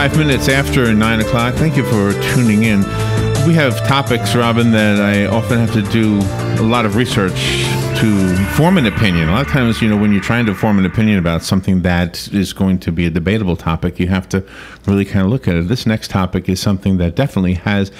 5 minutes after 9 o'clock. Thank you for tuning in. We have topics, Robin, that I often have to do a lot of research to form an opinion. A lot of times, when you're trying to form an opinion about something that is going to be a debatable topic, you have to really kind of look at it. This next topic is something that definitely has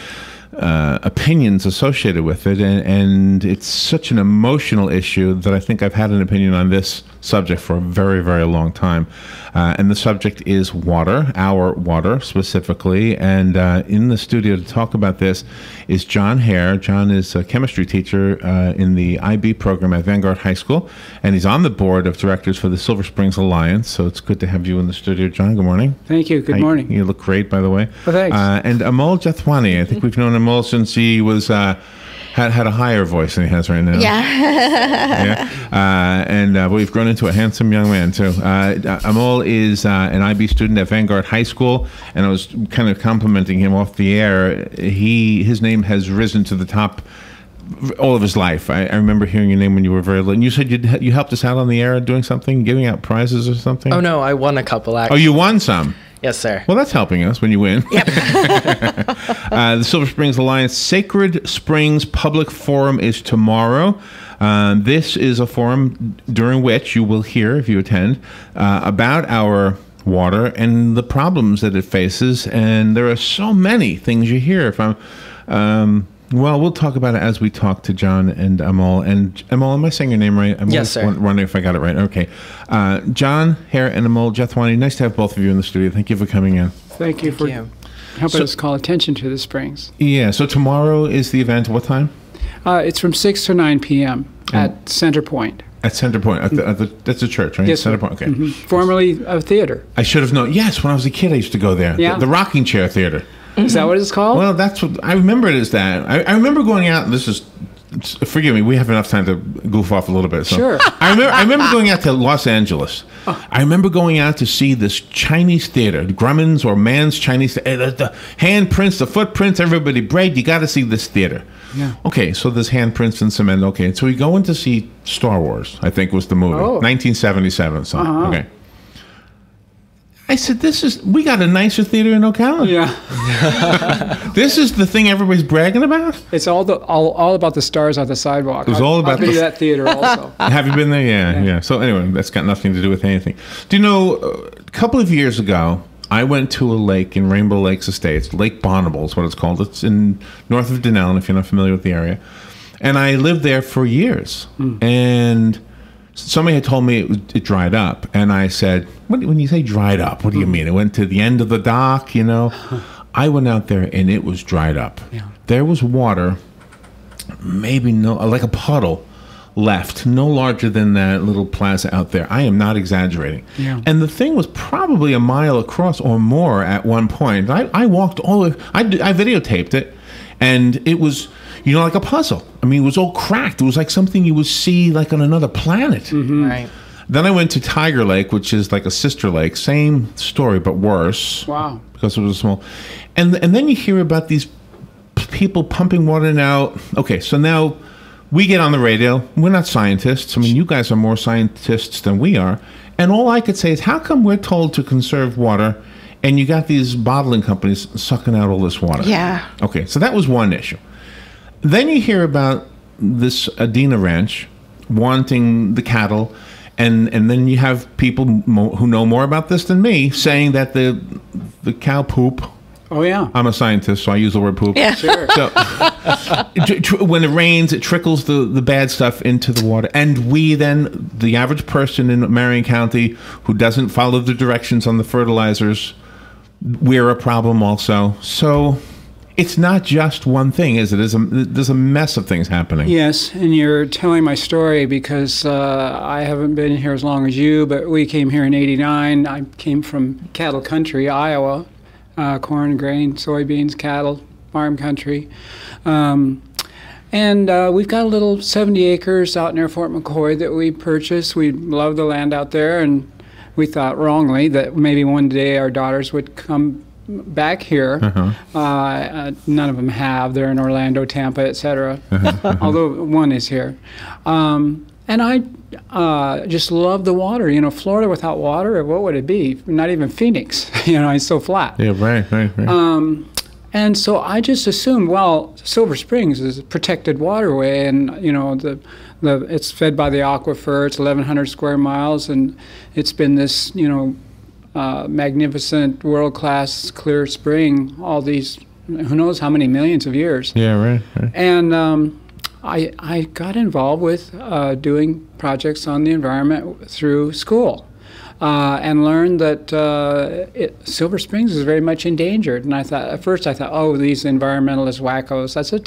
opinions associated with it, and it's such an emotional issue that I think I've had an opinion on this subject for a very, very long time. And the subject is water, our water specifically. And in the studio to talk about this is John Hare. John is a chemistry teacher in the IB program at Vanguard High School, and he's on the board of directors for the Silver Springs Alliance. So it's good to have you in the studio, John. Good morning. Thank you. Good morning. You look great, by the way. Oh, thanks. And Amol Jethwani. I think we've known Amol since he was had a higher voice than he has right now. Yeah. And we've grown into a handsome young man, too. Amol is an IB student at Vanguard High School, and I was kind of complimenting him off the air. His name has risen to the top all of his life. I remember hearing your name when you were very little. And you said you helped us out on the air doing something, giving out prizes or something? Oh, no, I won a couple, actually. Oh, you won some? Yes, sir. Well, that's helping us when you win. Yep. The Silver Springs Alliance Sacred Springs Public Forum is tomorrow. This is a forum during which you will hear, if you attend, about our water and the problems that it faces. And there are so many things you hear from. Well, we'll talk about it as we talk to John and Amol. And Amol, am I saying your name right? I'm yes, sir. Wondering if I got it right. Okay. John, Hare, and Amol Jethwani, nice to have both of you in the studio. Thank you for coming in. Thank you for helping us call attention to the Springs. Yeah, so tomorrow is the event. What time? It's from 6 to 9 p.m. at Center Point. At Center Point. That's a church, right? Yes, Center Point. Okay. Mm-hmm. Formerly a theater. I should have known. Yes, when I was a kid, I used to go there. Yeah. The Rocking Chair Theater. Is that what it's called? Well, that's what I remember it as that. I remember going out, and this is, forgive me, we have enough time to goof off a little bit. So. Sure. I remember going out to Los Angeles. Oh. I remember going out to see this Chinese theater, Grumman's or Mann's Chinese theater. The handprints, the footprints, everybody braid, you got to see this theater. Yeah. Okay, so there's handprints and cement. Okay, so we go in to see Star Wars, I think was the movie. 1977. So, okay. I said, we got a nicer theater in Ocala. Yeah. This is the thing everybody's bragging about? It's all about the stars on the sidewalk. It was all about I've been to that theater also. Have you been there? Yeah. So anyway, that's got nothing to do with anything. Do you know, a couple of years ago, I went to a lake in Rainbow Lakes Estates, Lake Bonneville is what it's called. It's in north of Denellen, if you're not familiar with the area. And I lived there for years. And somebody had told me it dried up, and I said, when you say dried up, what do you mean? It went to the end of the dock, I went out there, and it was dried up. Yeah. There was water, maybe like a puddle left, no larger than that little plaza out there. I am not exaggerating. Yeah. And the thing was probably a mile across or more at one point. I walked all the way, I videotaped it, and it was, like a puzzle. I mean, it was all cracked. It was like something you would see like on another planet. Mm-hmm. Right. Then I went to Tiger Lake, which is like a sister lake. Same story, but worse. Wow. Because it was small. And then you hear about these people pumping water now. Okay, so now we get on the radio. We're not scientists. I mean, you guys are more scientists than we are. And all I could say is, how come we're told to conserve water and you got these bottling companies sucking out all this water? Yeah. Okay, so that was one issue. Then you hear about this Adena Ranch wanting the cattle, and then you have people who know more about this than me saying that the cow poop. Oh, yeah. I'm a scientist, so I use the word poop. Yeah. Sure. So when it rains, it trickles the bad stuff into the water. And we then, the average person in Marion County who doesn't follow the directions on the fertilizers, we're a problem also. So it's not just one thing, is it? There's a mess of things happening. Yes, and you're telling my story because I haven't been here as long as you, but we came here in '89. I came from cattle country, Iowa, corn, grain, soybeans, cattle, farm country. And we've got a little 70 acres out near Fort McCoy that we purchased. We love the land out there, and we thought wrongly that maybe one day our daughters would come back here. None of them have. They're in Orlando, Tampa, etc. Although one is here. And I just love the water. You know, Florida without water, what would it be? Not even Phoenix. You know, it's so flat. Yeah, right. And so I just assumed, well, Silver Springs is a protected waterway, and you know, it's fed by the aquifer. It's 1,100 square miles, and it's been this, you know, magnificent, world-class clear spring all these, who knows how many millions of years. Yeah, right. And I got involved with doing projects on the environment through school. And learned that Silver Springs is very much endangered. And at first I thought, oh, these environmentalist wackos. That's a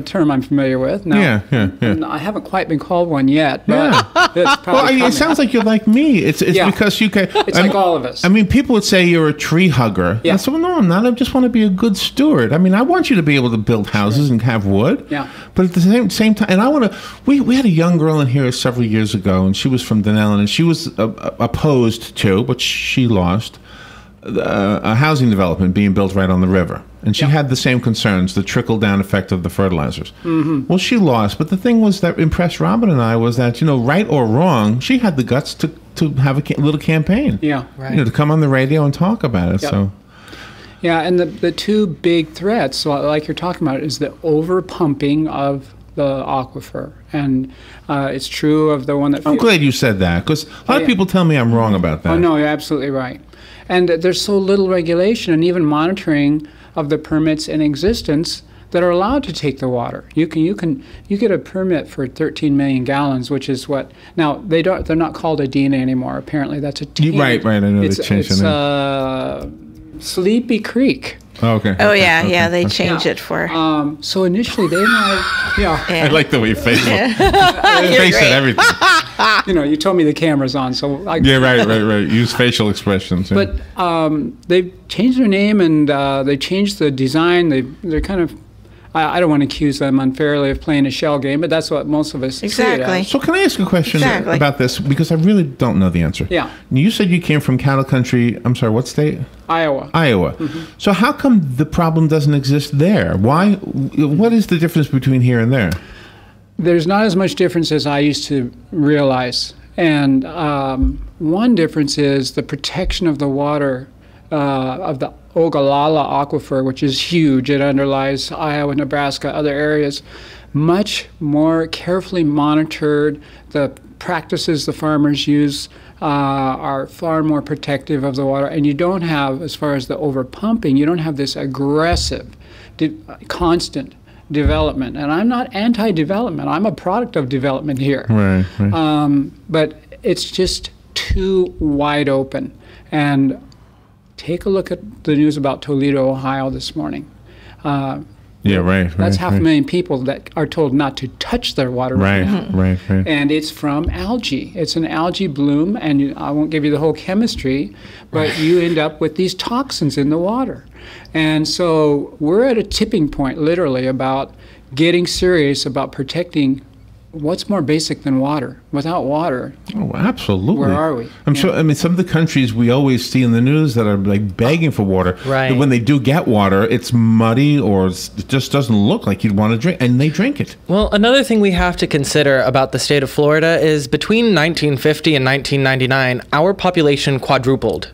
term I'm familiar with. Now, yeah. And I haven't quite been called one yet, but it's probably it sounds like you're like me. It's because you can. It's like all of us. I mean, people would say you're a tree hugger. Yeah. I said, well, no, I'm not. I just want to be a good steward. I mean, I want you to be able to build houses and have wood. Yeah. But at the same time, and I want to. We had a young girl in here several years ago, and she was from Denellen, and she was opposed to, but she lost, a housing development being built right on the river. And she had the same concerns, the trickle-down effect of the fertilizers. Mm-hmm. Well, she lost, but the thing was that impressed Robin and I was that, you know, right or wrong, she had the guts to have a little campaign. Yeah, right. You know, to come on the radio and talk about it. Yep. So. Yeah, and the two big threats, so like you're talking about, is the over-pumping of the aquifer, and it's true of the one that. I'm glad you said that, because a lot of people tell me I'm wrong about that. Oh no, you're absolutely right. And there's so little regulation and even monitoring of the permits in existence that are allowed to take the water. You get a permit for 13 million gallons, which is what now they're not called a DINA anymore. Apparently, that's a TAN. Right. I know they changed the name. Sleepy Creek. Oh, okay. Oh, yeah, they changed it for. So initially they wanted, I like the way you face it. Face it, everything. You know, you told me the camera's on, so yeah, right. Use facial expressions. Yeah. But they've changed their name and they changed the design. They're kind of. I don't want to accuse them unfairly of playing a shell game, but that's what most of us see it as. So can I ask a question about this? Because I really don't know the answer. Yeah. You said you came from cattle country. I'm sorry, what state? Iowa. Mm-hmm. So how come the problem doesn't exist there? Why? What is the difference between here and there? There's not as much difference as I used to realize. And one difference is the protection of the water of the Ogallala aquifer, which is huge. It underlies Iowa, Nebraska, other areas. Much more carefully monitored. The practices the farmers use are far more protective of the water. And you don't have, as far as the over-pumping, you don't have this aggressive, constant development. And I'm not anti-development. I'm a product of development here. Right. But it's just too wide open. And take a look at the news about Toledo, Ohio this morning. Yeah, right. That's 500,000 people that are told not to touch their water right now. Right. And it's from algae. It's an algae bloom, and I won't give you the whole chemistry, but you end up with these toxins in the water. And so we're at a tipping point, literally, about getting serious about protecting what's more basic than water. Without water, oh, absolutely. Where are we? I'm sure. I mean, some of the countries we always see in the news that are like begging for water. Right. When they do get water, it's muddy or it just doesn't look like you'd want to drink, and they drink it. Well, another thing we have to consider about the state of Florida is between 1950 and 1999, our population quadrupled,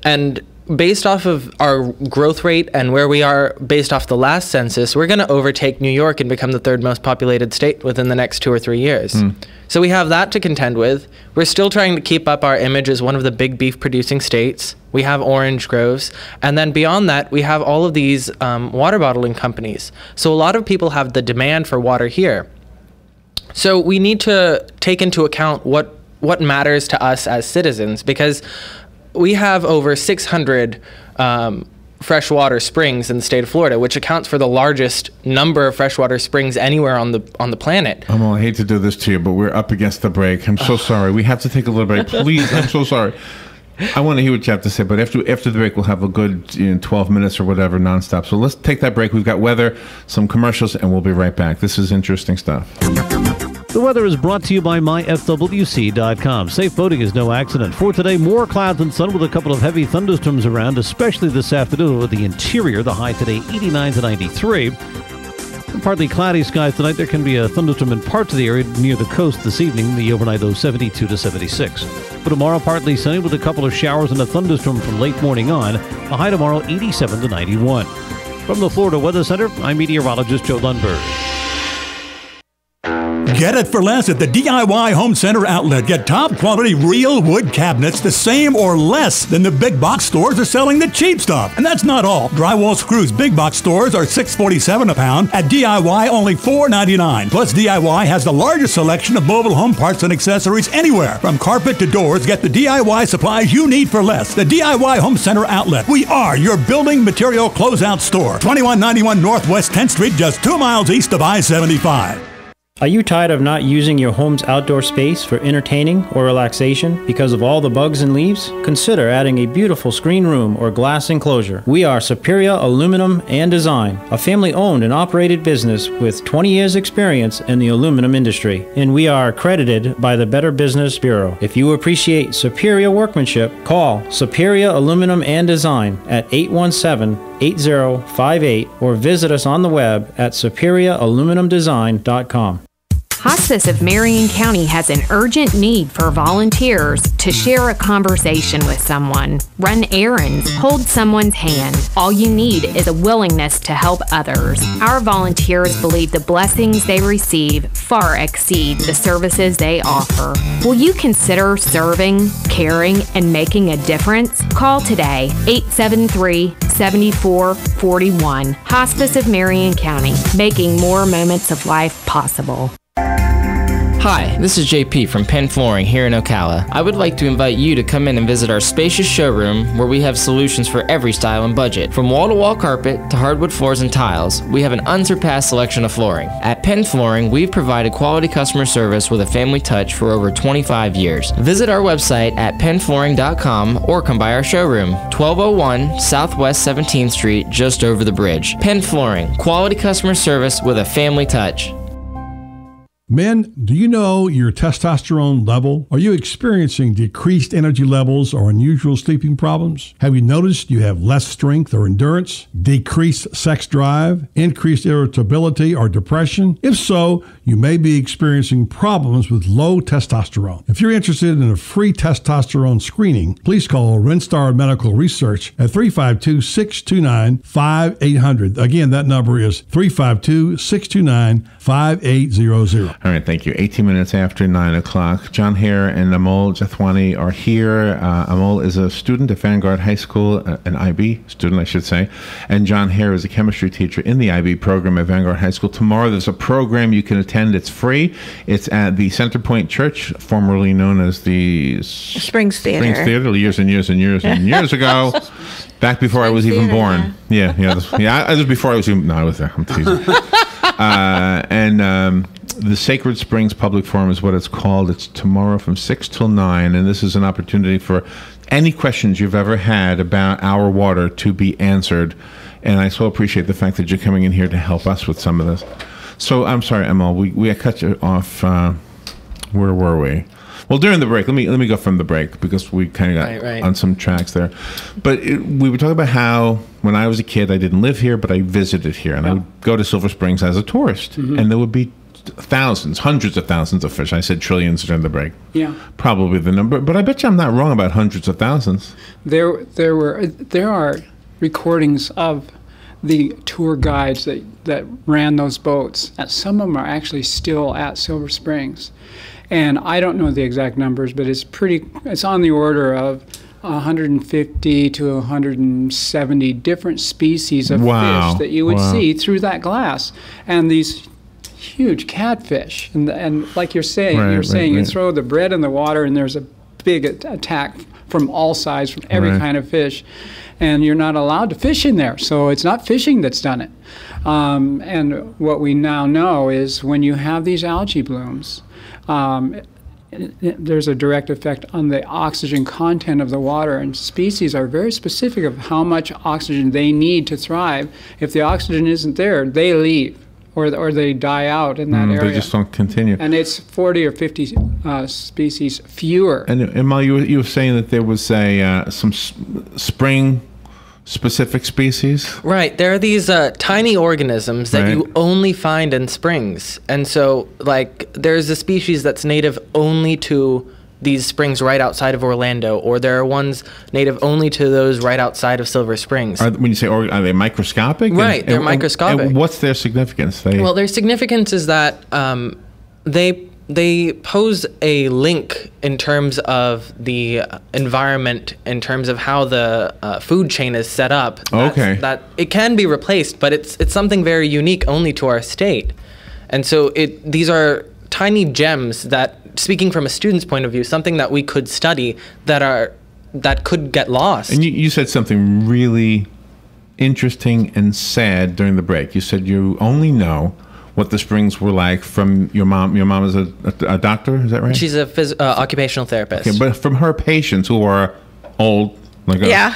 and based off of our growth rate and where we are based off the last census, we're going to overtake New York and become the third most populated state within the next 2 or 3 years. So we have that to contend with. We're still trying to keep up our image as one of the big beef producing states. We have orange groves. And then beyond that, we have all of these water bottling companies. So a lot of people have the demand for water here. So we need to take into account what matters to us as citizens, because we have over 600 freshwater springs in the state of Florida, which accounts for the largest number of freshwater springs anywhere on the planet. Amol, I hate to do this to you, but we're up against the break. I'm so sorry. We have to take a little break. Please, I'm so sorry. I want to hear what you have to say, but after the break, we'll have a good 12 minutes or whatever nonstop. So let's take that break. We've got weather, some commercials, and we'll be right back. This is interesting stuff. The weather is brought to you by myfwc.com. Safe boating is no accident. For today, more clouds and sun with a couple of heavy thunderstorms around, especially this afternoon with the interior. The high today, 89 to 93. Partly cloudy skies tonight. There can be a thunderstorm in parts of the area near the coast this evening. The overnight low 72 to 76. For tomorrow, partly sunny with a couple of showers and a thunderstorm from late morning on. A high tomorrow 87 to 91. From the Florida Weather Center, I'm meteorologist Joe Lundberg. Get it for less at the DIY Home Center outlet. Get top quality real wood cabinets the same or less than the big box stores are selling the cheap stuff. And that's not all. Drywall screws big box stores are $6.47 a pound. At DIY, only $4.99. Plus, DIY has the largest selection of mobile home parts and accessories anywhere. From carpet to doors, get the DIY supplies you need for less. The DIY Home Center outlet. We are your building material closeout store. 2191 Northwest 10th Street, just 2 miles east of I-75. Are you tired of not using your home's outdoor space for entertaining or relaxation because of all the bugs and leaves? Consider adding a beautiful screen room or glass enclosure. We are Superior Aluminum and Design, a family-owned and operated business with 20 years experience in the aluminum industry, and we are accredited by the Better Business Bureau. If you appreciate superior workmanship, call Superior Aluminum and Design at 817-8058 or visit us on the web at superiораluminumdesign.com. Hospice of Marion County has an urgent need for volunteers to share a conversation with someone, run errands, hold someone's hand. All you need is a willingness to help others. Our volunteers believe the blessings they receive far exceed the services they offer. Will you consider serving, caring, and making a difference? Call today, 873-7441. Hospice of Marion County, making more moments of life possible. Hi, this is JP from Penn Flooring here in Ocala. I would like to invite you to come in and visit our spacious showroom where we have solutions for every style and budget. From wall-to-wall carpet to hardwood floors and tiles, we have an unsurpassed selection of flooring. At Penn Flooring, we've provided quality customer service with a family touch for over 25 years. Visit our website at pennflooring.com or come by our showroom, 1201 Southwest 17th Street, just over the bridge. Penn Flooring, quality customer service with a family touch. Men, do you know your testosterone level? Are you experiencing decreased energy levels or unusual sleeping problems? Have you noticed you have less strength or endurance, decreased sex drive, increased irritability or depression? If so, you may be experiencing problems with low testosterone. If you're interested in a free testosterone screening, please call Rinstar Medical Research at 352-629-5800. Again, that number is 352-629-5800. All right, thank you. 18 minutes after 9 o'clock. John Hare and Amol Jethwani are here. Amol is a student at Vanguard High School, an IB student, I should say. And John Hare is a chemistry teacher in the IB program at Vanguard High School. Tomorrow there's a program you can attend. It's free. It's at the Centerpoint Church, formerly known as the Springs Theater. Springs Theater, years and years and years and years ago. Back before I was even born. Yeah. This was before I was even, no, I was there. I'm teasing. The Sacred Springs Public Forum is what it's called. It's tomorrow from 6 till 9, and this is an opportunity for any questions you've ever had about our water to be answered. And I so appreciate the fact that you're coming in here to help us with some of this. So I'm sorry, Amol, we cut you off. Where were we? Well, during the break, let me go from the break because we kind of got on some tracks there. But we were talking about how when I was a kid, I didn't live here, but I visited here, and I would go to Silver Springs as a tourist, and there would be thousands, hundreds of thousands of fish. I said trillions during the break. Yeah, probably the number, but I bet you I'm not wrong about hundreds of thousands. There are recordings of the tour guides that ran those boats. And some of them are actually still at Silver Springs. And I don't know the exact numbers, but it's on the order of 150 to 170 different species of fish that you would see through that glass. And these huge catfish. And like you're saying, you throw the bread in the water and there's a big attack from all sides, from every kind of fish. And you're not allowed to fish in there. So it's not fishing that's done it. And what we now know is when you have these algae blooms, there's a direct effect on the oxygen content of the water, and species are very specific of how much oxygen they need to thrive. If the oxygen isn't there, they leave or they die out in that area. They just don't continue. And it's 40 or 50 species fewer. And Amol, you were saying that there was some spring specific species? Right. There are these tiny organisms that you only find in springs. And so, like, there's a species that's native only to these springs right outside of Orlando, or there are ones native only to those right outside of Silver Springs. When you say are they microscopic? Right, they're microscopic. And what's their significance? Well, their significance is that they pose a link in terms of the environment, in terms of how the food chain is set up. That it can be replaced, but it's something very unique only to our state. And so these are tiny gems that, speaking from a student's point of view, something that we could study that could get lost. And you said something really interesting and sad during the break. You said you only know what the springs were like from your mom. Your mom is a doctor, is that right? She's a occupational therapist. Okay, but from her patients who are old, like yeah.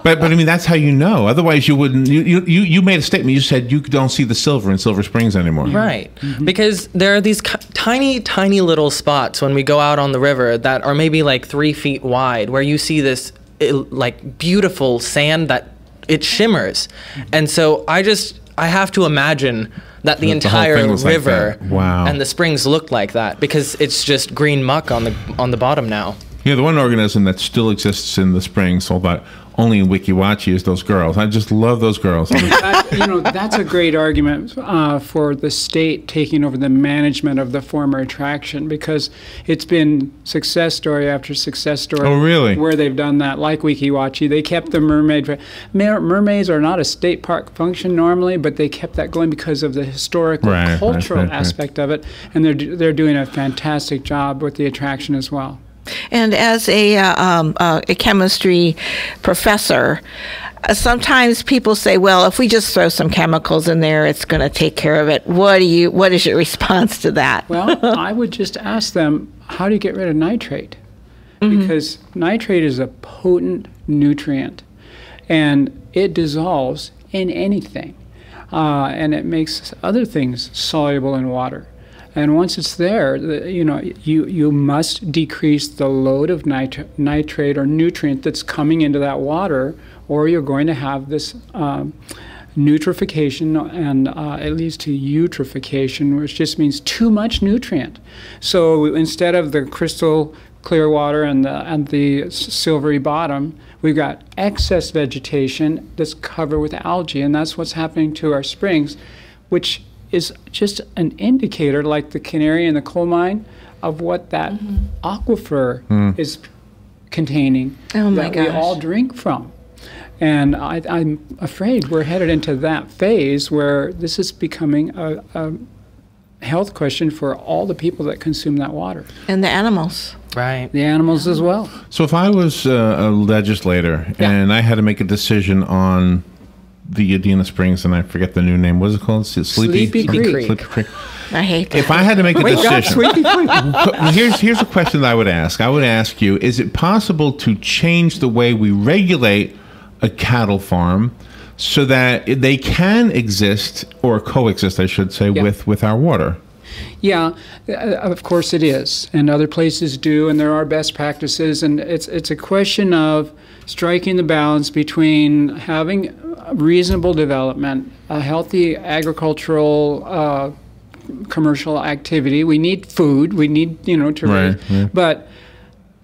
But I mean, that's how you know. Otherwise, you wouldn't. You made a statement. You said you don't see the silver in Silver Springs anymore. Right, because there are these tiny little spots when we go out on the river that are maybe like 3 feet wide, where you see this like beautiful sand that it shimmers, and so I have to imagine that the entire river and the springs look like that, because it's just green muck on the bottom now. Yeah, the one organism that still exists in the springs, although only in Weeki Wachee, is those girls. I just love those girls. That's a great argument for the state taking over the management of the former attraction, because it's been success story after success story. Oh, really? Where they've done that, like Weeki Wachee. They kept the mermaid. Mermaids are not a state park function normally, but they kept that going because of the historical, cultural aspect of it, and they're doing a fantastic job with the attraction as well. And as a chemistry professor, sometimes people say, well, if we just throw some chemicals in there, it's going to take care of it. What is your response to that? Well, I would just ask them, how do you get rid of nitrate? Because nitrate is a potent nutrient, and it dissolves in anything, and it makes other things soluble in water. And once it's there, you must decrease the load of nitrate or nutrient that's coming into that water, or you're going to have this nutrification, and it leads to eutrophication, which just means too much nutrient. So instead of the crystal clear water and the silvery bottom, we've got excess vegetation that's covered with algae, and that's what's happening to our springs, which is just an indicator, like the canary in the coal mine, of what that aquifer is containing that we all drink from. And I'm afraid we're headed into that phase where this is becoming a health question for all the people that consume that water. And the animals. Right. The animals as well. So if I was a legislator and I had to make a decision on the Adena Springs, and I forget the new name. What is it called? Sleepy Creek. Sleepy Creek. I hate that. If I had to make a decision, here's a question that I would ask. I would ask you: is it possible to change the way we regulate a cattle farm so that they can exist or coexist, I should say, with our water? Yeah, of course it is, and other places do, and there are best practices, and it's a question of striking the balance between having reasonable development, a healthy agricultural commercial activity. We need food. We need to raise, but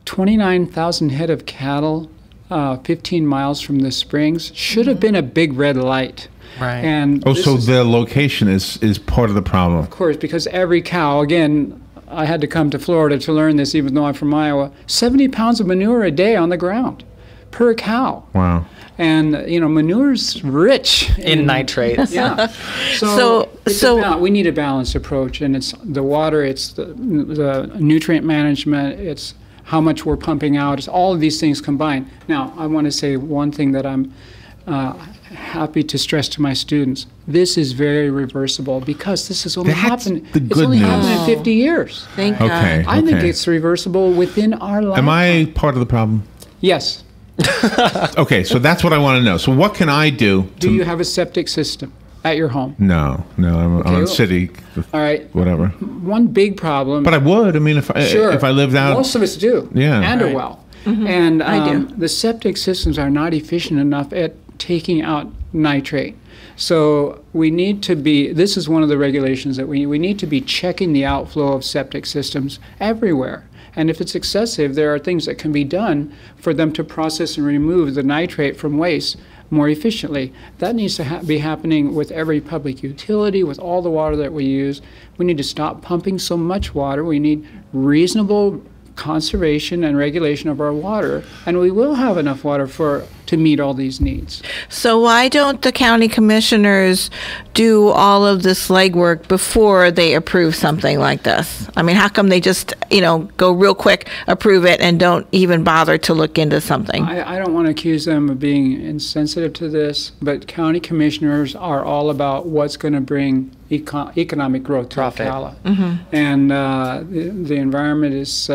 29,000 head of cattle, 15 miles from the springs, should have been a big red light. Right. And so the location is part of the problem. Of course, because every cow, again, I had to come to Florida to learn this, even though I'm from Iowa, 70 pounds of manure a day on the ground per cow. Wow. And, manure's rich in nitrates. Yeah. So we need a balanced approach, and it's the water, it's the nutrient management, it's how much we're pumping out, it's all of these things combined. Now, I want to say one thing that I'm happy to stress to my students. This is very reversible, because this has only happened. It's only happened in 50 years. Thank God. I think it's reversible within our life. Am I part of the problem? Yes. Okay, so that's what I want to know. So what can I do? Do you have a septic system at your home? No. I'm in city. All right. Whatever. One big problem. But I would. I mean, if I lived out. Most of us do. Yeah. And a well. And I do. the septic systems are not efficient enough at taking out nitrate. So we need to be, this is one of the regulations that we need to be checking the outflow of septic systems everywhere. And if it's excessive, there are things that can be done for them to process and remove the nitrate from waste more efficiently. That needs to be happening with every public utility, with all the water that we use. We need to stop pumping so much water. We need reasonable conservation and regulation of our water, and we will have enough water to meet all these needs. So why don't the county commissioners do all of this legwork before they approve something like this? I mean, how come they just, go real quick, approve it, and don't even bother to look into something? I don't want to accuse them of being insensitive to this, but county commissioners are all about what's going to bring economic growth to Ocala. And the environment is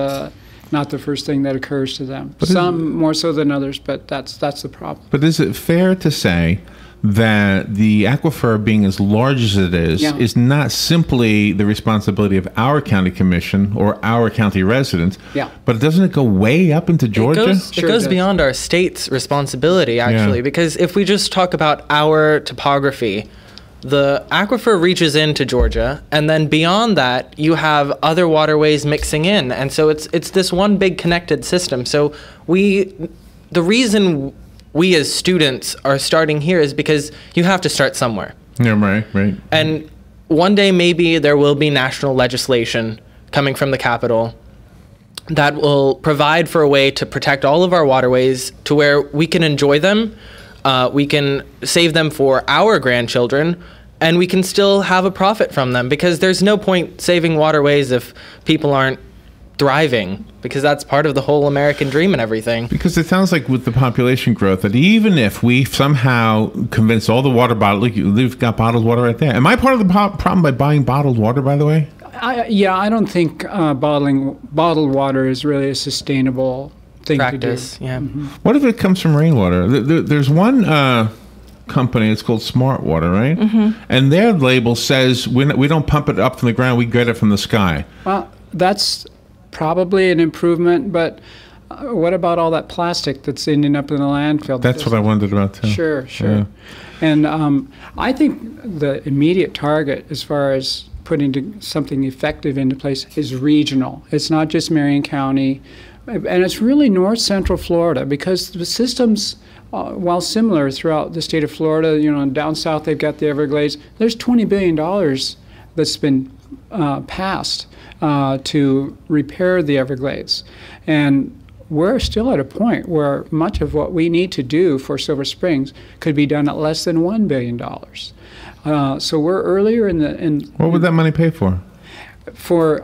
not the first thing that occurs to them. Some more so than others, but that's the problem. But is it fair to say that the aquifer, being as large as it is not simply the responsibility of our county commission or our county residents, but doesn't it go way up into Georgia? It goes beyond our state's responsibility, actually, because if we just talk about our topography, the aquifer reaches into Georgia, and then beyond that, you have other waterways mixing in, and so it's this one big connected system. So the reason we as students are starting here is because you have to start somewhere. Yeah, right. And one day maybe there will be national legislation coming from the Capitol that will provide for a way to protect all of our waterways to where we can enjoy them. We can save them for our grandchildren, and we can still have a profit from them, because there's no point saving waterways if people aren't thriving, because that's part of the whole American dream and everything. Because it sounds like with the population growth that even if we somehow convince all the water bottled, you've got bottled water right there. Am I part of the problem by buying bottled water, by the way? I don't think bottled water is really a sustainable thing practice, to do. Yeah. What if it comes from rainwater? There's one company, it's called Smart Water, right? And their label says we don't pump it up from the ground, we get it from the sky. Well, that's probably an improvement, but what about all that plastic that's ending up in the landfill? That's what I wondered about too. Sure. Yeah. And I think the immediate target as far as putting something effective into place is regional. It's not just Marion County. And it's really north central Florida, because the systems, while similar throughout the state of Florida, down south they've got the Everglades. There's $20 billion that's been passed to repair the Everglades. And we're still at a point where much of what we need to do for Silver Springs could be done at less than $1 billion. So we're earlier in what would that money pay for? For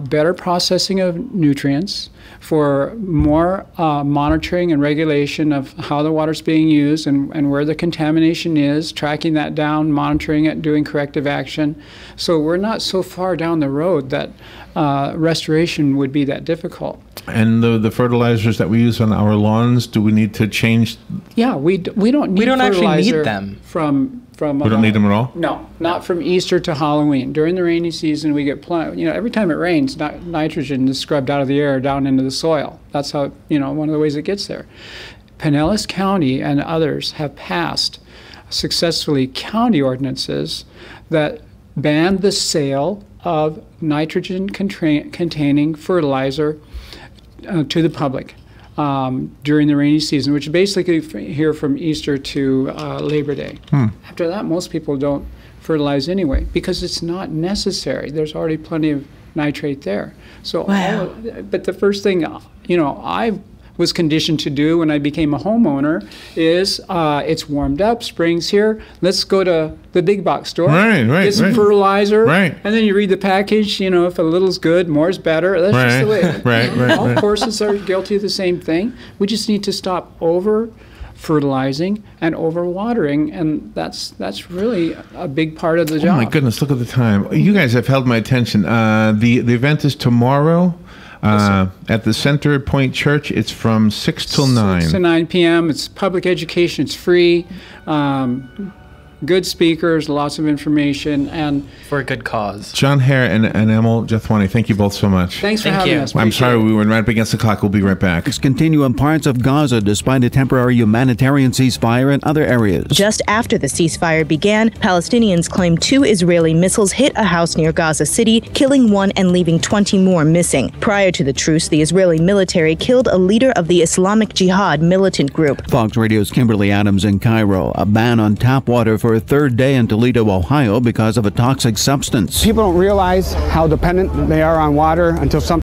better processing of nutrients, for more monitoring and regulation of how the water's being used and where the contamination is, tracking that down, monitoring it, doing corrective action. So we're not so far down the road that restoration would be that difficult. And the fertilizers that we use on our lawns, do we need to change? Yeah, we don't need actually fertilizer need them. From we don't need them at all? No, not from Easter to Halloween. During the rainy season, we get every time it rains, nitrogen is scrubbed out of the air down into the soil. That's how, one of the ways it gets there. Pinellas County and others have passed successfully county ordinances that ban the sale of nitrogen-containing fertilizer to the public during the rainy season, which is basically here from Easter to Labor Day. After that, most people don't fertilize anyway because it's not necessary. There's already plenty of nitrate there. So, but the first thing, I was conditioned to do when I became a homeowner is it's warmed up, spring's here, let's go to the big box store, get some fertilizer, and then you read the package, if a little's good, more's better. That's just the way. All courses are guilty of the same thing. We just need to stop over fertilizing and over watering, and that's really a big part of the job. Oh my goodness, look at the time. You guys have held my attention. The event is tomorrow. At the Center Point Church. It's from 6 till 9. 6 to 9 p.m. It's public education. It's free. good speakers, lots of information, and For a good cause. John Hare and Amol Jethwani, thank you both so much. thanks for Thank having you. us. I'm Appreciate sorry it. we went right up against the clock. We'll be right back. Continue in parts of Gaza despite a temporary humanitarian ceasefire in other areas. Just after the ceasefire began, Palestinians claim 2 Israeli missiles hit a house near Gaza City, killing 1 and leaving 20 more missing. Prior to the truce, the Israeli military killed a leader of the Islamic Jihad militant group. Fox Radio's Kimberly Adams in Cairo. A ban on tap water for a third day in Toledo, Ohio because of a toxic substance. People don't realize how dependent they are on water until something